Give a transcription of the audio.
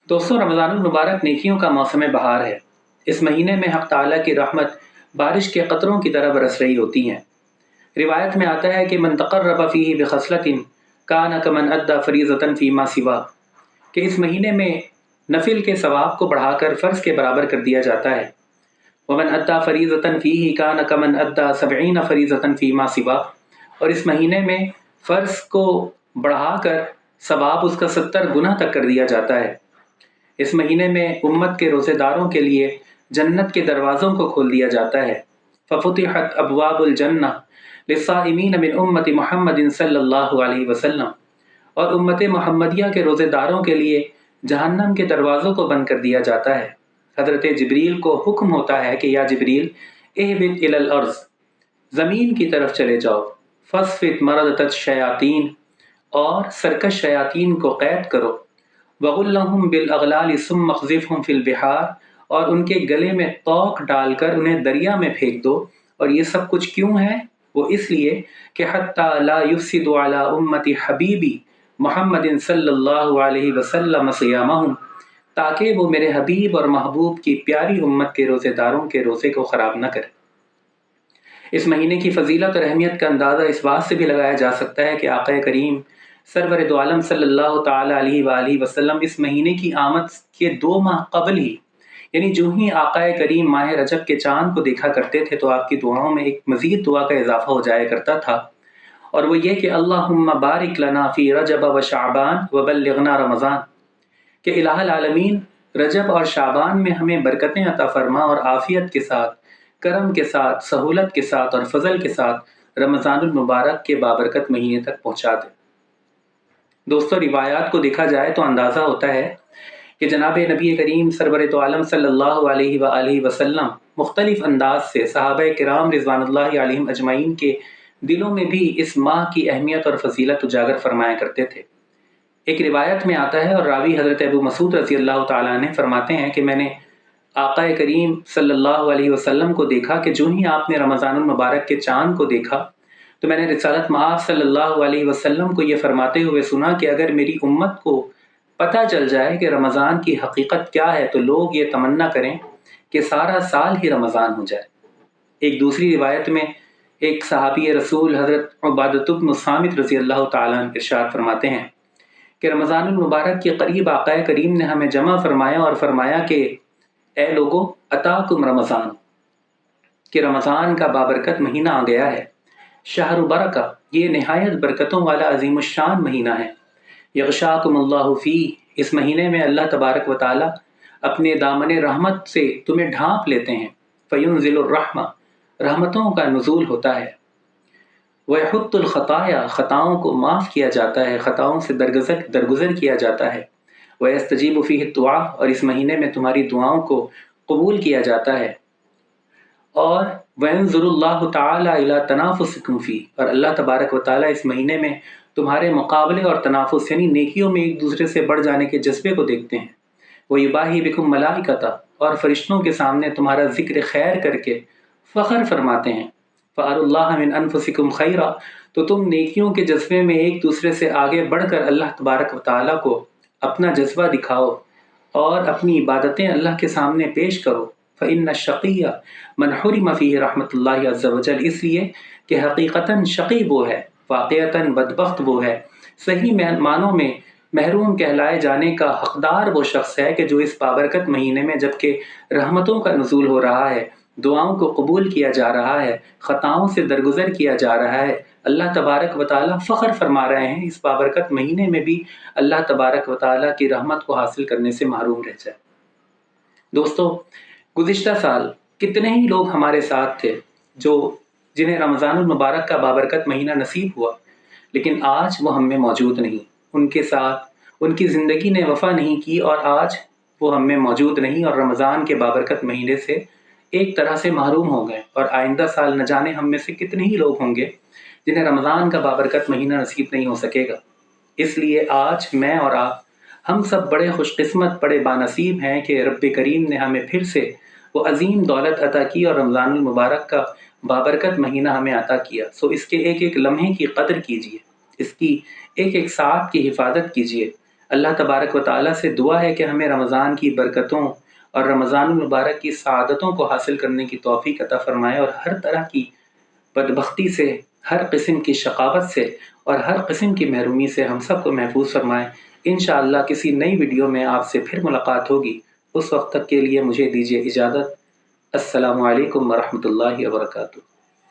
दोस्तों, रमज़ान मुबारक नेकियों का मौसम बहार है। इस महीने में हक़ ताला की रहमत बारिश के कतरों की तरह बरस रही होती हैं। रिवायत में आता है कि मन तक़र्रब फ़ीही बिख़स्लतिन कान कमन अद्दा फ़रीज़तन फ़ीमा सिवा, कि इस महीने में नफिल के सवाब को बढ़ाकर फ़र्ज़ के बराबर कर दिया जाता है। वमन अद्दा फ़रीज़तन फ़ीही कान कमन अद्दा सबईन फ़रीज़तन फ़ीमा सिवा, और इस महीने में फ़र्ज़ को बढ़ाकर सवाब उसका 70 गुना तक कर दिया जाता है। इस महीने में उम्मत के रोज़ेदारों के लिए जन्नत के दरवाज़ों को खोल दिया जाता है। फ़फ़ुतिहत अब्वाबुल जन्नह लिस्साइमीन मिन उम्मति मुहम्मदिन सल्लल्लाहु अलैहि वसल्लम, और उम्मत मुहम्मदिया के रोज़ेदारों के लिए जहन्नम के दरवाज़ों को बंद कर दिया जाता है। हज़रत जिब्रील को हुक्म होता है कि या जिब्रील इहबित इलल अर्ज़, ज़मीन की तरफ चले जाओ, फ़स्फ़ित मरदतत शयातीन, और सरकश शयातीन को क़ैद करो, वग़ुल्लहुम बिल अग़लाल सुम्मा क़ज़िफ़हुम फ़िल बिहार, और उनके गले में तोक डालकर उन्हें दरिया में फेंक दो। और ये सब कुछ क्यों है? वो इसलिए कि हत्ता ला युफ़सिदु अला उम्मती हबीबी मुहम्मदिन सल्लल्लाहु अलैहि वसल्लम सियामहुम, ताकि वो मेरे हबीब और महबूब की प्यारी उम्मत के रोज़ेदारों के रोज़े को ख़राब न करे। इस महीने की फ़जीलत और अहमियत का अंदाज़ा इस बात से भी लगाया जा सकता है कि आक़ा करीम सरवर दो आलम सल्लल्लाहु ताला अलैहि वसल्लम इस महीने की आमद के 2 माह कबल ही, यानी जो ही आक़ा करीम माह रजब के चाँद को देखा करते थे तो आपकी दुआओं में एक मज़ीद दुआ का इजाफ़ा हो जाया करता था, और वो ये कि अल्लाहुम्मा बारिक लना फ़ी रजब व शाबान व बल्लिगना रमज़ान, कि इलाहुल आलमीन रजब और शाबान में हमें बरकतें अता फ़रमा और आफ़ियत के साथ, करम के साथ, सहूलत के साथ और फ़ज़ल के साथ रमज़ानुल मुबारक के बाबरकत महीने तक पहुँचा दे। दोस्तों, रिवायात को देखा जाए तो अंदाज़ा होता है कि जनाब नबी करीम सरवर दो आलम सल्लल्लाहु अलैहि वसल्लम मुख्तलिफ़ अंदाज से सहाबा किराम रिज़वानुल्लाहि अलैहिम अजमईन के दिलों में भी इस माह की अहमियत और फ़जीलत उजागर फरमाया करते थे। एक रिवायत में आता है, और रावी हज़रत अबू मसूद रज़ी अल्लाह तआला अन्हु फरमाते हैं कि मैंने आक़ा करीम सल्लल्लाहु अलैहि वसल्लम को देखा कि जो ही आपने रमज़ानुल मुबारक के चाँद को देखा तो मैंने रिसालत मआब सल्लल्लाहु अलैहि वसल्लम को ये फरमाते हुए सुना कि अगर मेरी उम्मत को पता चल जाए कि रमज़ान की हकीकत क्या है तो लोग ये तमन्ना करें कि सारा साल ही रमज़ान हो जाए। एक दूसरी रिवायत में एक सहाबी रसूल हज़रत उबादत इब्न सामित रज़ी अल्लाह तआला अन्हु इरशाद फरमाते हैं कि रमज़ानुल मुबारक के करीब आक़ा करीम ने हमें जमा फरमाया और फरमाया कि ए लोगो, अताकुम रमज़ान, कि रमज़ान का बाबरकत महीना आ गया है। शहर बरका, ये नहायत बरकतों वाला अज़ीमुश्शान महीना है। यग़शाकुमुल्लाहु फ़ी, इस महीने में अल्लाह तबारक व तआला अपने दामन रहमत से तुम्हें ढांप लेते हैं। फ़युनज़िलुर रहमा, रहमतों का नुज़ूल होता है। वयहुत्तुल ख़ताया, ख़ताओं को माफ़ किया जाता है, ख़ताओं से दरगुज़र किया जाता है। वयस्तजीबु फ़ीहि दुआ, और इस महीने में तुम्हारी दुआओं को कबूल किया जाता है। और वयंज़ुरुल्लाहु तआला इला तनाफ़ुसिकुम फ़ी, और अल्लाह तबारक व तआला इस महीने में तुम्हारे मुकाबले और तनाफ़ुस यानी नेकियों में एक दूसरे से बढ़ जाने के जज्बे को देखते हैं। वयुबाही बिकुम मलाइकता, और फरिश्तों के सामने तुम्हारा ज़िक्र खैर करके फ़ख्र फरमाते हैं। फ़अरुल्लाह मिन अनफुसिकुम खैरा, तो तुम नेकियों के जज्बे में एक दूसरे से आगे बढ़कर अल्लाह तबारक व तआला को अपना जज्बा दिखाओ और अपनी इबादतें अल्लाह के सामने पेश करो। फ़इन्न शक़िय्य मन हुरिम फ़ीहि रहमतुल्लाहि अज़्ज़ व जल, इसलिए कि हकीकतन शक़ी वो है, वाक़िअतन बदबख्त वो है, सही मानों में महरूम कहलाए जाने का हकदार वो शख्स है कि जो इस बाबरकत महीने में जबकि रहमतों का नुज़ूल हो रहा है, दुआओं को कबूल किया जा रहा है, ख़ताओं से दरगुज़र किया जा रहा है, अल्लाह तबारक व तआला फ़ख्र फरमा रहे हैं इस बाबरकत महीने में भी अल्लाह तबारक व तआला की रहमत को हासिल करने से महरूम रह जाए। दोस्तों, गुज़िश्ता साल कितने ही लोग हमारे साथ थे जिन्हें रमज़ानुल मुबारक का बाबरकत महीना नसीब हुआ, लेकिन आज वो हम में मौजूद नहीं। उनके साथ उनकी ज़िंदगी ने वफ़ा नहीं की और आज वो हम में मौजूद नहीं, और रमज़ान के बाबरकत महीने से एक तरह से महरूम हो गए। और आइंदा साल न जाने हम में से कितने ही लोग होंगे जिन्हें रमज़ान का बाबरकत महीना नसीब नहीं हो सकेगा। इसलिए आज मैं और आप, हम सब बड़े खुशकिस्मत, बड़े बानसीब हैं कि रब्बे करीम ने हमें फिर से वो अजीम दौलत अता की और रमज़ानुल मुबारक का बाबरकत महीना हमें अता किया। सो इसके एक एक लम्हे की कदर कीजिए, इसकी एक एक साथ की हिफाजत कीजिए। اللہ تبارک و تعالیٰ سے دعا ہے کہ ہمیں رمضان کی برکتوں اور رمضان المبارک کی سعادتوں کو حاصل کرنے کی توفیق عطا فرمائے، اور ہر طرح کی بدبختی سے، ہر قسم کی شقاوت سے اور ہر قسم کی محرومی سے ہم سب کو محفوظ فرمائے۔ انشاءاللہ کسی نئی ویڈیو میں آپ سے پھر ملاقات ہوگی، اس وقت تک کے لیے مجھے دیجیے اجازت۔ السلام علیکم ورحمۃ اللہ وبرکاتہ۔